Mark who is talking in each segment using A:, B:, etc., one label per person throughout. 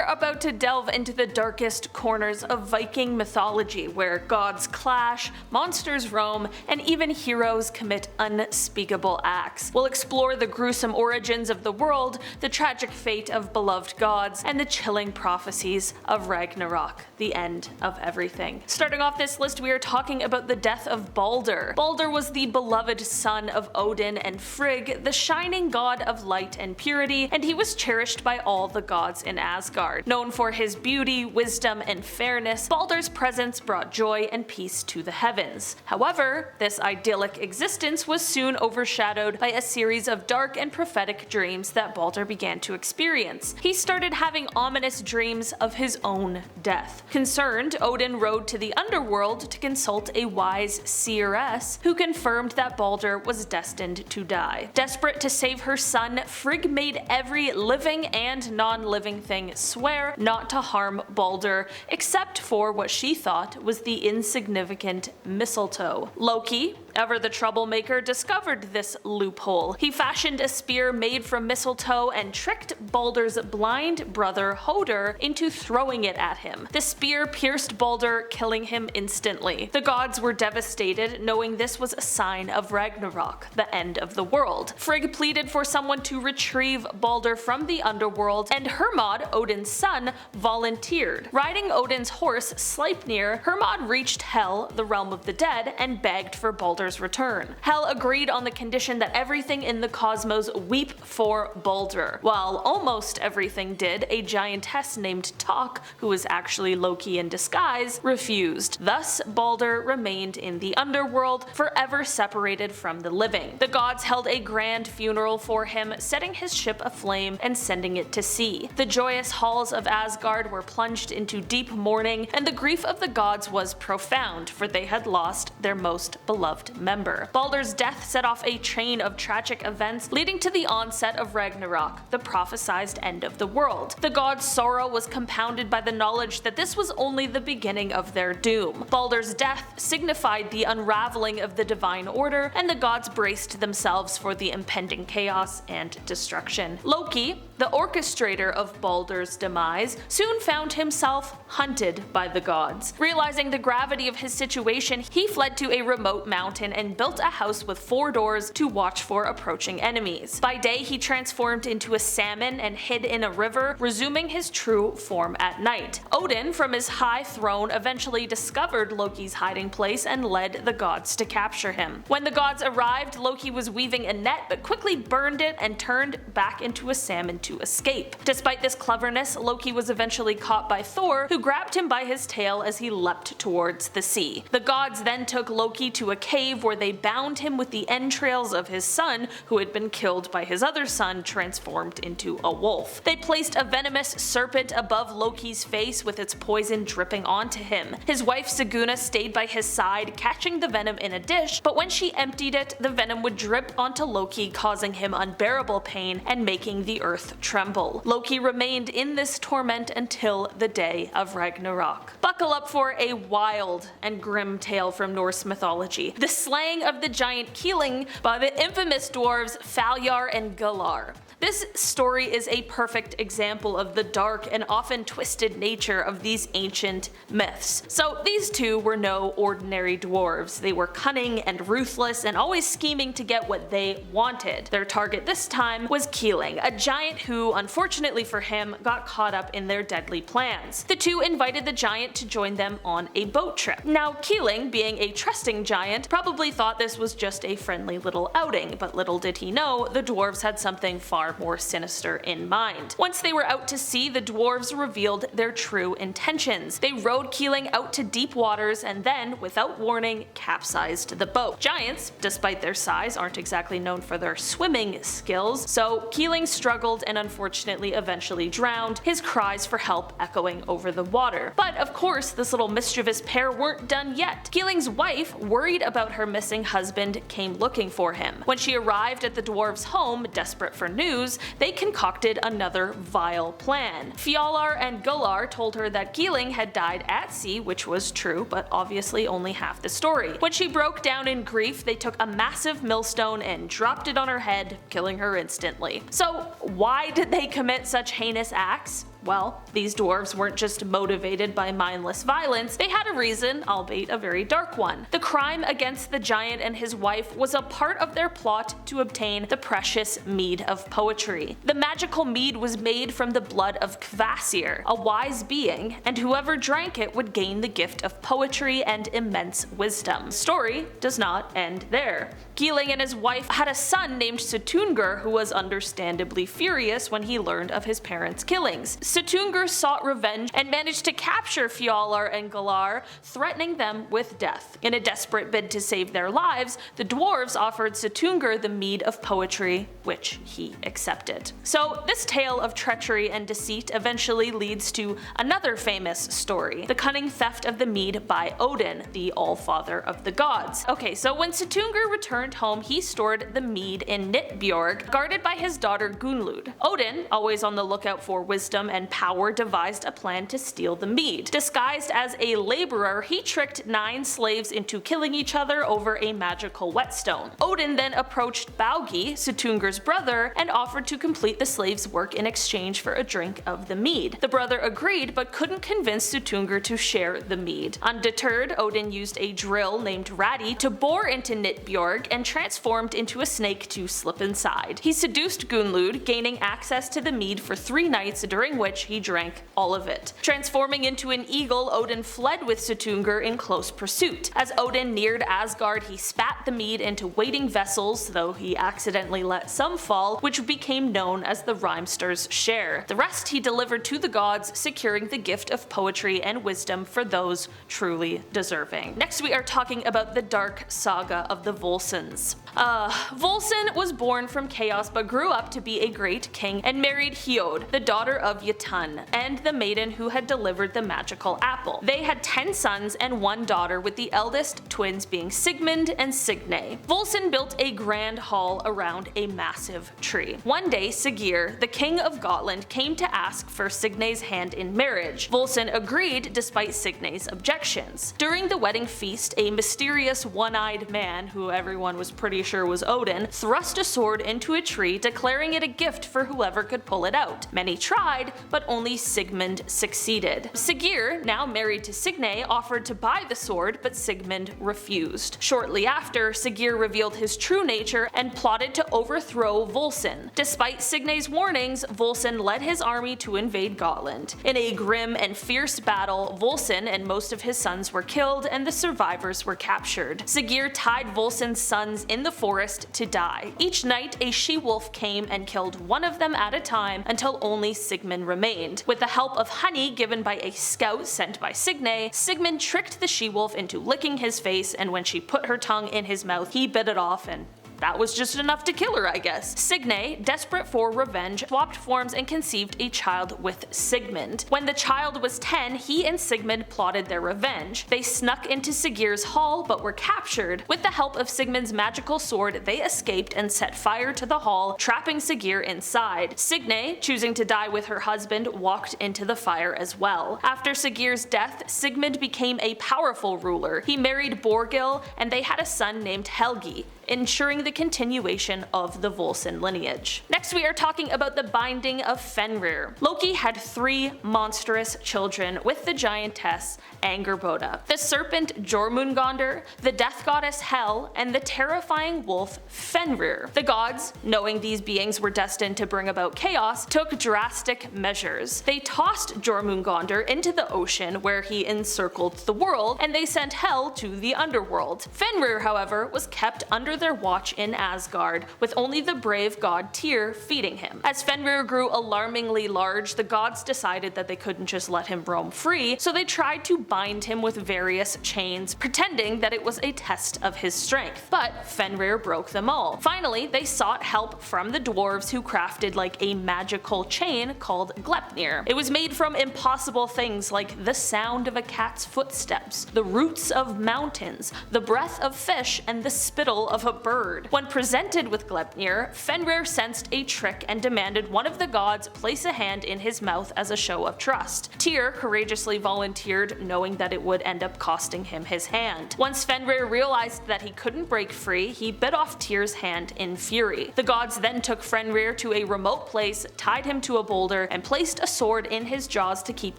A: about to delve into the darkest corners of Viking mythology, where gods clash, monsters roam, and even heroes commit unspeakable acts. We'll explore the gruesome origins of the world, the tragic fate of beloved gods, and the chilling prophecies of Ragnarok, the end of everything. Starting off this list, we are talking about the death of Balder. Balder was the beloved son of Odin and Frigg, the shining god of light and purity, and he was cherished by all the gods in Asgard. Known for his beauty, wisdom, and fairness, Balder's presence brought joy and peace to the heavens. However, this idyllic existence was soon overshadowed by a series of dark and prophetic dreams that Balder began to experience. He started having ominous dreams of his own death. Concerned, Odin rode to the underworld to consult a wise seeress who confirmed that Balder was destined to die. Desperate to save her son, Frigg made every living and non-living thing swear not to harm Balder, except for what she thought was the insignificant mistletoe. Loki, ever the troublemaker, discovered this loophole. He fashioned a spear made from mistletoe and tricked Balder's blind brother Hoder into throwing it at him. The spear pierced Balder, killing him instantly. The gods were devastated, knowing this was a sign of Ragnarok, the end of the world. Frigg pleaded for someone to retrieve Balder from the underworld, and Hermod, Odin's son, volunteered. Riding Odin's horse Sleipnir, Hermod reached Hel, the realm of the dead, and begged for Balder's return. Hel agreed on the condition that everything in the cosmos weep for Balder. While almost everything did, a giantess named Tok, who was actually Loki in disguise, refused. Thus, Balder remained in the underworld, forever separated from the living. The gods held a grand funeral for him, setting his ship aflame and sending it to sea. The joyous halls of Asgard were plunged into deep mourning, and the grief of the gods was profound, for they had lost their most beloved member. Balder's death set off a chain of tragic events, leading to the onset of Ragnarok, the prophesized end of the world. The gods' sorrow was compounded by the knowledge that this was only the beginning of their doom. Balder's death signified the unraveling of the divine order, and the gods braced themselves for the impending chaos and destruction. Loki, the orchestrator of Balder's demise, soon found himself hunted by the gods. Realizing the gravity of his situation, he fled to a remote mountain and built a house with 4 doors to watch for approaching enemies. By day, he transformed into a salmon and hid in a river, resuming his true form at night. Odin, from his high throne, eventually discovered Loki's hiding place and led the gods to capture him. When the gods arrived, Loki was weaving a net but quickly burned it and turned back into a salmon to escape. Despite this cleverness, Loki was eventually caught by Thor, who grabbed him by his tail as he leapt towards the sea. The gods then took Loki to a cave where they bound him with the entrails of his son, who had been killed by his other son transformed into a wolf. They placed a venomous serpent above Loki's face with its poison dripping onto him. His wife Siguna stayed by his side, catching the venom in a dish, but when she emptied it, the venom would drip onto Loki, causing him unbearable pain and making the earth tremble. Loki remained in this torment until the day of Ragnarok. Buckle up for a wild and grim tale from Norse mythology: the slaying of the giant Gilling by the infamous dwarves Fjalar and Galar. This story is a perfect example of the dark and often twisted nature of these ancient myths. So these two were no ordinary dwarves. They were cunning and ruthless and always scheming to get what they wanted. Their target this time was Gilling, a giant who, unfortunately for him, got caught up in their deadly plans. The two invited the giant to join them on a boat trip. Now Gilling, being a trusting giant, probably thought this was just a friendly little outing, but little did he know the dwarves had something far more sinister in mind. Once they were out to sea, the dwarves revealed their true intentions. They rowed Gilling out to deep waters and then, without warning, capsized the boat. Giants, despite their size, aren't exactly known for their swimming skills, so Gilling struggled and unfortunately eventually drowned, his cries for help echoing over the water. But of course, this little mischievous pair weren't done yet. Gilling's wife, worried about her missing husband, came looking for him. When she arrived at the dwarves' home, desperate for news, they concocted another vile plan. Fjalar and Galar told her that Gilling had died at sea, which was true, but obviously only half the story. When she broke down in grief, they took a massive millstone and dropped it on her head, killing her instantly. So why did they commit such heinous acts? Well, these dwarves weren't just motivated by mindless violence, they had a reason, albeit a very dark one. The crime against the giant and his wife was a part of their plot to obtain the precious mead of poetry. The magical mead was made from the blood of Kvasir, a wise being, and whoever drank it would gain the gift of poetry and immense wisdom. The story does not end there. Gilling and his wife had a son named Suttungr who was understandably furious when he learned of his parents' killings. Suttungr sought revenge and managed to capture Fjalar and Galar, threatening them with death. In a desperate bid to save their lives, the dwarves offered Suttungr the mead of poetry, which he accepted. So this tale of treachery and deceit eventually leads to another famous story, the cunning theft of the mead by Odin, the Allfather of the gods. Okay, so when Suttungr returned home, he stored the mead in Nitbjorg, guarded by his daughter Gunnlod. Odin, always on the lookout for wisdom and power, devised a plan to steal the mead. Disguised as a laborer, he tricked 9 slaves into killing each other over a magical whetstone. Odin then approached Baugi, Suttungr's brother, and offered to complete the slaves' work in exchange for a drink of the mead. The brother agreed, but couldn't convince Suttungr to share the mead. Undeterred, Odin used a drill named Rati to bore into Nitbjorg and transformed into a snake to slip inside. He seduced Gunnlod, gaining access to the mead for 3 nights, during which he drank all of it. Transforming into an eagle, Odin fled with Suttungr in close pursuit. As Odin neared Asgard, he spat the mead into waiting vessels, though he accidentally let some fall, which became known as the Rhymster's share. The rest he delivered to the gods, securing the gift of poetry and wisdom for those truly deserving. Next we are talking about the dark saga of the Völsungs. Volsung was born from chaos but grew up to be a great king and married Hiod, the daughter of Jotun, and the maiden who had delivered the magical apple. They had 10 sons and 1 daughter, with the eldest twins being Sigmund and Signe. Volsung built a grand hall around a massive tree. One day, Siggeir, the king of Gotland, came to ask for Signe's hand in marriage. Volsung agreed despite Signe's objections. During the wedding feast, a mysterious one-eyed man, who everyone was pretty sure was Odin, thrust a sword into a tree, declaring it a gift for whoever could pull it out. Many tried, but only Sigmund succeeded. Siggeir, now married to Signe, offered to buy the sword, but Sigmund refused. Shortly after, Siggeir revealed his true nature and plotted to overthrow Volsung. Despite Signe's warnings, Volsung led his army to invade Gotland. In a grim and fierce battle, Volsung and most of his sons were killed and the survivors were captured. Siggeir tied Volsung's sons in the forest to die. Each night, a she-wolf came and killed one of them at a time until only Sigmund remained. With the help of honey given by a scout sent by Signe, Sigmund tricked the she-wolf into licking his face, and when she put her tongue in his mouth, he bit it off, and that was just enough to kill her, I guess. Signe, desperate for revenge, swapped forms and conceived a child with Sigmund. When the child was 10, he and Sigmund plotted their revenge. They snuck into Siggeir's hall but were captured. With the help of Sigmund's magical sword, they escaped and set fire to the hall, trapping Siggeir inside. Signe, choosing to die with her husband, walked into the fire as well. After Siggeir's death, Sigmund became a powerful ruler. He married Borgil, and they had a son named Helgi, ensuring the continuation of the Volsung lineage. Next we are talking about the Binding of Fenrir. Loki had 3 monstrous children with the giantess Angerboda, the serpent Jormungandr, the death goddess Hel, and the terrifying wolf Fenrir. The gods, knowing these beings were destined to bring about chaos, took drastic measures. They tossed Jormungandr into the ocean, where he encircled the world, and they sent Hel to the underworld. Fenrir, however, was kept under their watch in Asgard, with only the brave god Tyr feeding him. As Fenrir grew alarmingly large, the gods decided that they couldn't just let him roam free, so they tried to bind him with various chains, pretending that it was a test of his strength. But Fenrir broke them all. Finally, they sought help from the dwarves, who crafted like a magical chain called Gleipnir. It was made from impossible things like the sound of a cat's footsteps, the roots of mountains, the breath of fish, and the spittle of a bird. When presented with Gleipnir, Fenrir sensed a trick and demanded one of the gods place a hand in his mouth as a show of trust. Tyr courageously volunteered, knowing that it would end up costing him his hand. Once Fenrir realized that he couldn't break free, he bit off Tyr's hand in fury. The gods then took Fenrir to a remote place, tied him to a boulder, and placed a sword in his jaws to keep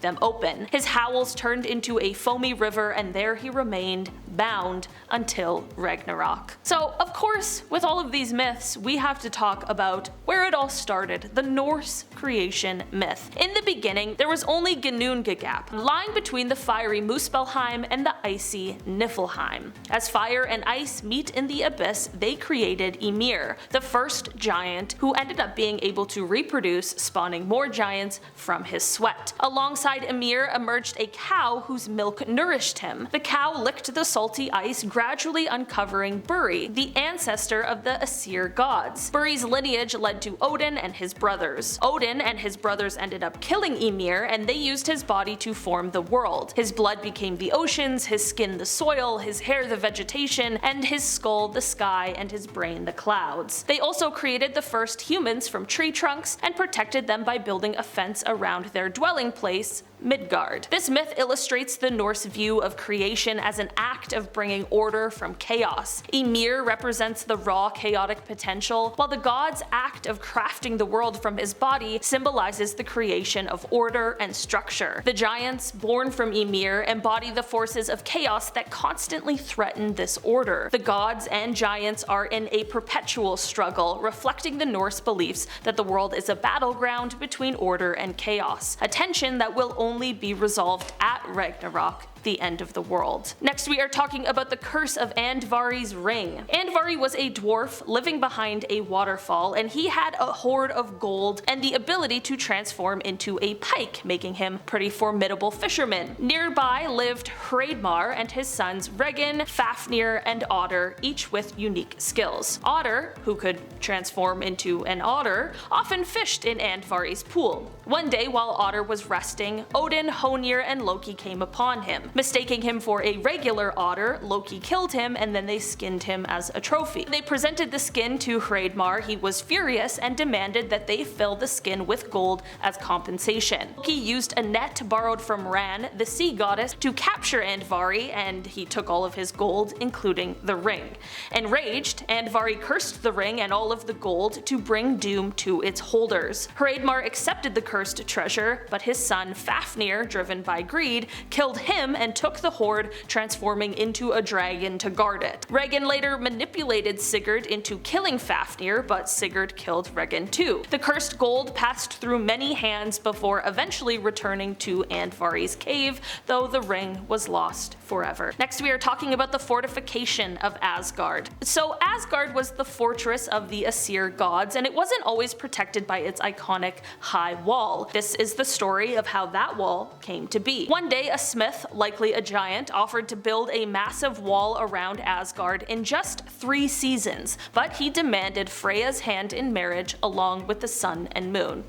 A: them open. His howls turned into a foamy river, and there he remained, bound until Ragnarok. So, of course, with all of these myths, we have to talk about where it all started, the Norse creation myth. In the beginning, there was only Ginnungagap, lying between the fiery Muspelheim and the icy Niflheim. As fire and ice meet in the abyss, they created Ymir, the first giant who ended up being able to reproduce, spawning more giants from his sweat. Alongside Ymir emerged a cow whose milk nourished him. The cow licked the salty ice, gradually uncovering Buri, the ancestor of the Aesir gods. Buri's lineage led to Odin and his brothers. Odin and his brothers ended up killing Ymir, and they used his body to form the world. His blood became the oceans, his skin the soil, his hair the vegetation, and his skull the sky, and his brain the clouds. They also created the first humans from tree trunks and protected them by building a fence around their dwelling place, Midgard. This myth illustrates the Norse view of creation as an act of bringing order from chaos. Ymir represents the raw chaotic potential, while the god's act of crafting the world from his body symbolizes the creation of order and structure. The giants, born from Ymir, embody the forces of chaos that constantly threaten this order. The gods and giants are in a perpetual struggle, reflecting the Norse beliefs that the world is a battleground between order and chaos, a tension that will only be resolved at Ragnarok, the end of the world. Next, we are talking about the curse of Andvari's ring. Andvari was a dwarf living behind a waterfall, and he had a hoard of gold and the ability to transform into a pike, making him pretty formidable fisherman. Nearby lived Hreidmar and his sons Regin, Fafnir, and Otter, each with unique skills. Otter, who could transform into an otter, often fished in Andvari's pool. One day while Otter was resting, Odin, Honir, and Loki came upon him. Mistaking him for a regular otter, Loki killed him, and then they skinned him as a trophy. When they presented the skin to Hreidmar, he was furious and demanded that they fill the skin with gold as compensation. Loki used a net borrowed from Ran, the sea goddess, to capture Andvari, and he took all of his gold, including the ring. Enraged, Andvari cursed the ring and all of the gold to bring doom to its holders. Hreidmar accepted the cursed treasure, but his son Fafnir, driven by greed, killed him and took the hoard, transforming into a dragon to guard it. Regin later manipulated Sigurd into killing Fafnir, but Sigurd killed Regin too. The cursed gold passed through many hands before eventually returning to Andvari's cave, though the ring was lost forever. Next, we are talking about the Fortification of Asgard. So Asgard was the fortress of the Aesir gods, and it wasn't always protected by its iconic high wall. This is the story of how that wall came to be. One day, a smith, likely a giant, offered to build a massive wall around Asgard in just 3 seasons, but he demanded Freya's hand in marriage along with the sun and moon.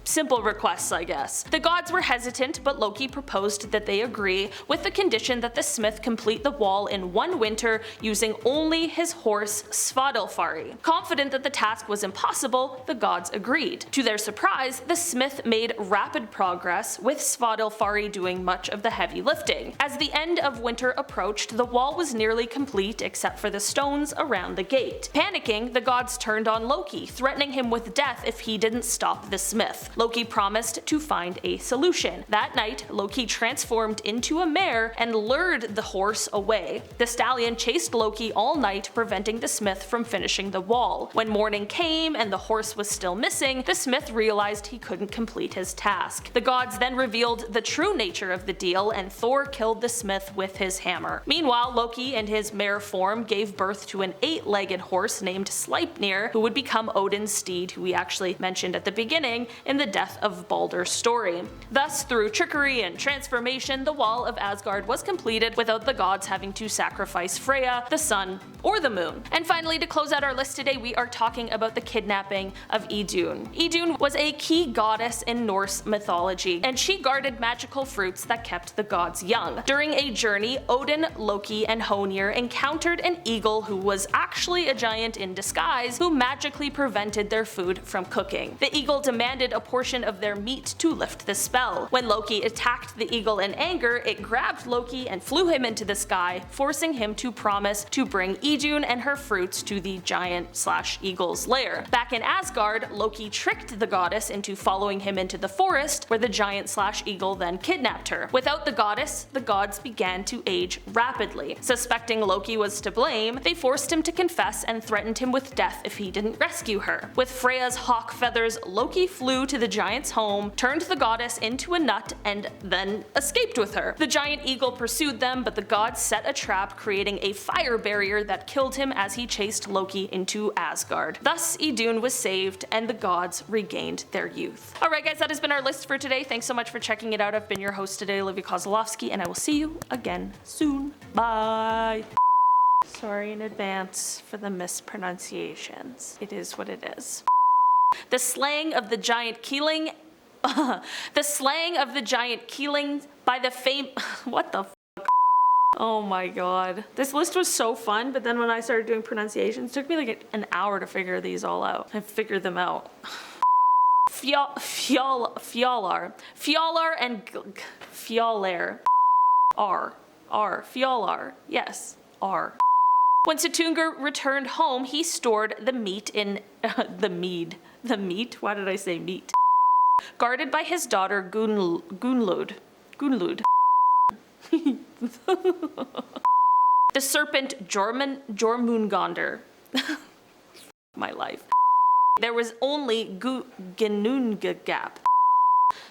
A: Simple requests, I guess. The gods were hesitant, but Loki proposed that they agree, with the condition that the smith complete the wall in 1 winter using only his horse Svadilfari. Confident that the task was impossible, the gods agreed. To their surprise, the smith made rapid progress, with Svadilfari doing much of the heavy lifting. As the end of winter approached, the wall was nearly complete except for the stones around the gate. Panicking, the gods turned on Loki, threatening him with death if he didn't stop the smith. Loki promised to find a solution. That night, Loki transformed into a mare and lured the horse away. The stallion chased Loki all night, preventing the smith from finishing the wall. When morning came and the horse was still missing, the smith realized he couldn't complete his task. The gods then revealed the true nature of the deal, and Thor killed the smith with his hammer. Meanwhile, Loki in his mare form gave birth to an 8-legged horse named Sleipnir, who would become Odin's steed, who we actually mentioned at the beginning in the death of Baldur's story. Thus, through trickery and transformation, the Wall of Asgard was completed without the gods having to sacrifice Freya, the sun, or the moon. And finally, to close out our list today, we are talking about the kidnapping of Idun. Idun was a key goddess in Norse mythology, and she guarded magical fruits that kept the gods young. During a journey, Odin, Loki, and Honir encountered an eagle who was actually a giant in disguise who magically prevented their food from cooking. The eagle demanded a portion of their meat to lift the spell. When Loki attacked the eagle in anger, it grabbed Loki and flew him into the sky, forcing him to promise to bring Idun and her fruits to the giant/eagle's lair. Back in Asgard, Loki tricked the goddess into following him into the forest, where the giant/eagle then kidnapped her. Without the goddess, the gods began to age rapidly. Suspecting Loki was to blame, they forced him to confess and threatened him with death if he didn't rescue her. With Freya's hawk feathers, Loki flew to the giant's home, turned the goddess into a nut, and then escaped with her. The giant eagle pursued them, but the gods set a trap, creating a fire barrier that killed him as he chased Loki into Asgard. Thus, Idun was saved, and the gods regained their youth. Alright guys, that has been our list for today. Thanks so much for checking it out. I've been your host today, Olivia Kozlowski, and I will see you again soon. Bye! Sorry in advance for the mispronunciations. It is what it is. The slaying of the giant Gilling. The slaying of the giant Gilling by the what the oh my god. This list was so fun, but then when I started doing pronunciations, it took me like an hour to figure these all out. I figured them out. Fjalar and Fjalar. Fjalar. Yes, R. When Suttungr returned home, he stored the meat in the mead. The meat? Why did I say meat? Guarded by his daughter Gunlud. The serpent Jormungandr. My life. There was only Ginnungagap.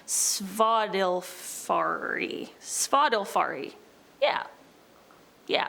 A: Svadilfari. Yeah.